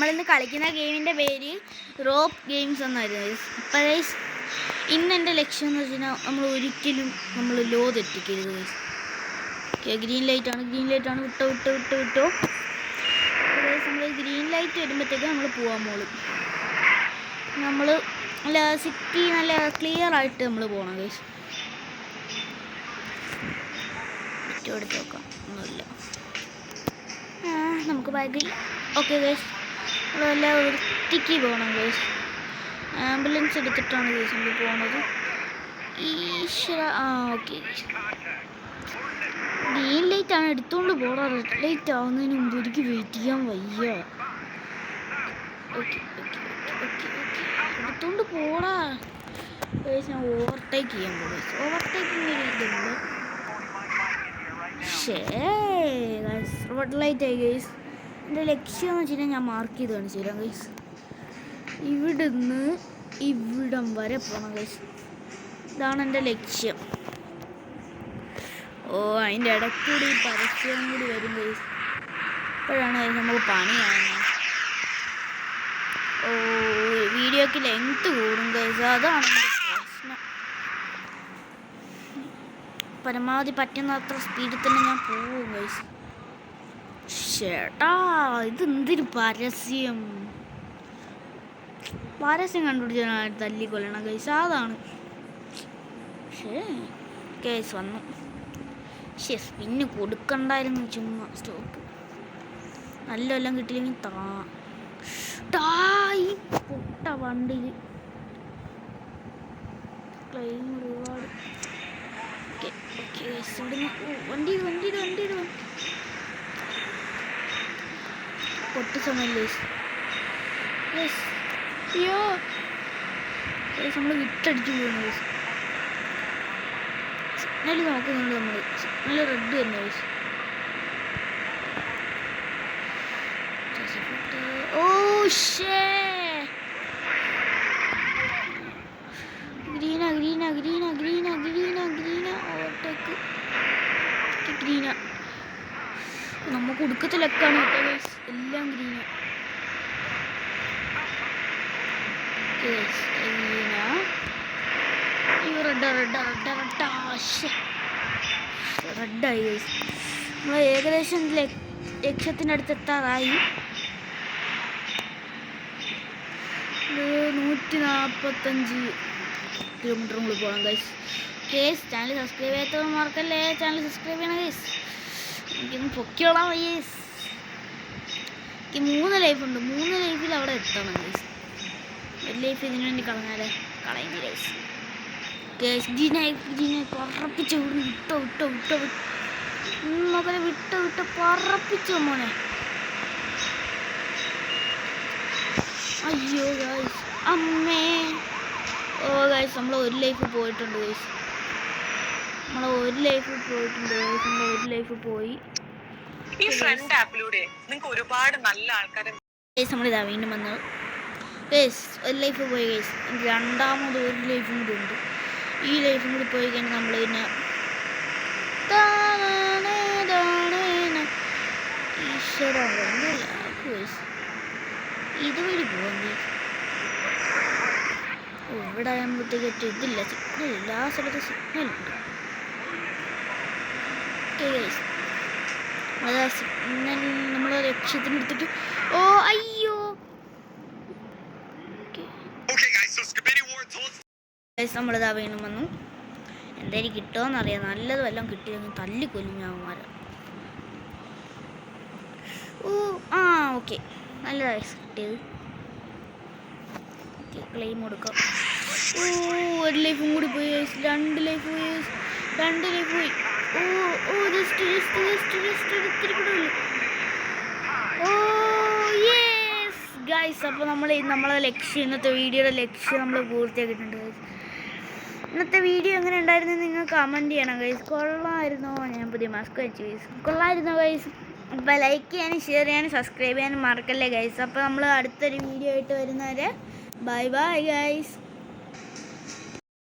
നമ്മളിന്ന് കളിക്കുന്ന ഗെയിമിൻ്റെ പേര് റോപ്പ് ഗെയിംസ് എന്നായിരുന്നു. അപ്പോൾ ഇന്ന് എൻ്റെ ലക്ഷ്യം എന്ന് വെച്ചാൽ നമ്മൾ ഒരിക്കലും ലോ തെറ്റിക്കരുത്. ഗ്രീൻ ലൈറ്റാണ് വിട്ടോ. നമ്മൾ ഗ്രീൻ ലൈറ്റ് വരുമ്പോഴത്തേക്ക് നമ്മൾ പോകാൻ പോലും നമ്മൾ നല്ല സിറ്റി നല്ല ക്ലിയർ ആയിട്ട് നമ്മൾ പോകണം ഗൈസ്. ഏറ്റവും എടുത്ത് നോക്കാം, ഒന്നുമില്ല, നമുക്ക് ബാഗിൽ. ഓക്കെ ഗൈസ്, നമ്മൾ നല്ല വൃത്തിക്ക് പോകണം ഗൈസ്. ആംബുലൻസ് എടുത്തിട്ടാണ് ഗൈസ് നമ്മൾ പോകുന്നത്. ഈശ്വര, ഓക്കെ ഗൈസ്, ഗ്രീൻ ലൈറ്റാണ് എടുത്തുകൊണ്ട് പോകണം. റെഡ് ലൈറ്റ് ആവുന്നതിന് മുമ്പ് എനിക്ക് വെയിറ്റ് ചെയ്യാൻ വയ്യ. ഓക്കെ എടുത്തുകൊണ്ട് പോടാ ഗൈസ്. ഞാൻ ഓവർടേക്ക് ചെയ്യാൻ പോകും. ഓവർടേക്കിങ് ഇതുണ്ട്. റെഡ് ലൈറ്റ് ആയി ഗൈസ്. എൻ്റെ ലക്ഷ്യം എന്ന് വെച്ച് കഴിഞ്ഞാൽ ഞാൻ മാർക്ക് ചെയ്ത് കാണിച്ചു തരാം ഗൈസ്. ഇവിടുന്ന് ഇവിടം വരെ പോകണം ഗൈസ്. ഇതാണ് എൻ്റെ ലക്ഷ്യം. അതിൻ്റെ ഇടയ്ക്കൂടി പരസ്യം കൂടി വരും ഗൈസ്. ഇപ്പോഴാണ് നമുക്ക് പണിയാണ്. വീഡിയോക്ക് ലെങ്ത് കൂടും ഗൈസ്, അതാണ് എൻ്റെ പ്രശ്നം. പരമാവധി പറ്റുന്നത്ര സ്പീഡിൽ തന്നെ ഞാൻ പോവും ഗൈസ്. ചേട്ടാ, ഇതെന്തൊരു പരസ്യം കണ്ടുപിടിച്ചാൽ തല്ലിക്കൊല്ലണം ഗൈസ്, അതാണ്. കേസ് വന്നു. പിന്നെ കൊടുക്കണ്ടായിരുന്നു, ചുമ്മാ സ്റ്റോപ്പ്. നല്ലെല്ലാം കിട്ടിയില്ലെങ്കിൽ ഈ പൊട്ട വണ്ടിയിൽ ക്ലെയിം ഒരുപാട്. വണ്ടി പൊട്ട സമയല്ലേ. അയ്യോ നമ്മൾ വിട്ടടിച്ചു പോകുന്നു. സിഗ്നൽ നോക്കുന്നുണ്ട് നമ്മൾ. സിഗ്നൽ റെഡ് തന്നെ. ഓവർടേക്ക് ഗ്രീന. നമുക്ക് ഒടുക്കത്തിലൊക്കെയാണ് കേട്ടോ, എല്ലാം ഗ്രീന. റെഡായി ഗൈസ്. നമ്മൾ ഏകദേശം ലക്ഷ്യത്തിനടുത്ത് എത്താറായി. 145 കിലോമീറ്റർ കൂടി പോകണം ഗൈസ്. ചാനൽ സബ്സ്ക്രൈബ് ചെയ്യാത്തവർ മറക്കല്ലേ, ചാനൽ സബ്സ്ക്രൈബ് ചെയ്യണം ഗൈസ്. എനിക്കൊന്ന് പൊക്കിയോളാം ഗൈസ്. എനിക്ക് 3 ലൈഫുണ്ട്. 3 ലൈഫിൽ അവിടെ എത്തണം ഗൈസ്. ഒരു ലൈഫ് ഇതിനു വേണ്ടി കളഞ്ഞാലേ കളയുന്നു ഗൈസ്. ഇതിനെ പറപ്പിച്ച് വിട്ടോ മകനെ, വിട്ടോ പറപ്പിച്ചോ മോനെ. അയ്യോ ഗൈസ്, അമ്മേ. ഗൈസ്, നമ്മൾ ഒരു ലൈഫ് പോയിട്ടുണ്ട് ഗൈസ്. ഒരു ലൈഫ് പോയി. ഈ ഫ്രണ്ട് ആപ്പിലൂടെ നിങ്ങൾക്ക് ഒരുപാട് നല്ല ആൾക്കാരെ നമ്മളിതാ വീണ്ടും വന്നത് ഗൈസ്. ഒരു ലൈഫ് പോയി ഗൈസ്. രണ്ടാമത് ഒരു ലൈഫും കൂടി ഉണ്ട്. ഈ ലൈഫും കൂടി പോയി കഴിഞ്ഞാൽ നമ്മൾ പിന്നെ ഈശ്വര ഇതുവഴി പോകാൻ ഗൈസ്. ഇവിടെ ആകുമ്പോഴത്തേക്ക് ഇതില്ല, സിഗ്നൽ ഇല്ല. ആ സ്ഥലത്ത് സിഗ്നൽ ഉണ്ട്. സിഗ്നൽ നമ്മൾ ലക്ഷ്യത്തിനെടുത്തിട്ട് അയ്യോ നമ്മളിതാ വീണ്ടും വന്നു. എന്തായാലും കിട്ടുമോയെന്നറിയാം. നല്ലത് വല്ലതും കിട്ടിയില്ലെങ്കിൽ തല്ലിക്കൊല്ലും ഞാൻ മാറാം. ഓക്കെ, നല്ലതായി കിട്ടിയത്. ക്ലെയിം കൊടുക്കാം. ഒരു ലൈഫും കൂടി പോയി. 2 ലൈഫ് പോയി. ഗൈസ്, അപ്പോൾ നമ്മളെ ലക്ഷ്യം, ഇന്നത്തെ വീഡിയോയുടെ ലക്ഷ്യം നമ്മൾ പൂർത്തിയാക്കിയിട്ടുണ്ട് ഗൈസ്. ഇന്നത്തെ വീഡിയോ എങ്ങനെ ഉണ്ടായിരുന്നു നിങ്ങൾ കമൻറ്റ് ചെയ്യണം ഗൈസ്. കൊള്ളായിരുന്നോ? ഞാൻ പുതിയ മാസ്ക് വെച്ചു ഗൈസ്. കൊള്ളായിരുന്നോ ഗൈസ്? അപ്പോൾ ലൈക്ക് ചെയ്യാനും ഷെയർ ചെയ്യാനും സബ്സ്ക്രൈബ് ചെയ്യാനും മറക്കല്ലേ ഗൈസ്. അപ്പോൾ നമ്മൾ അടുത്തൊരു വീഡിയോ ആയിട്ട് വരുന്നവരെ ബൈ ഗൈസ്.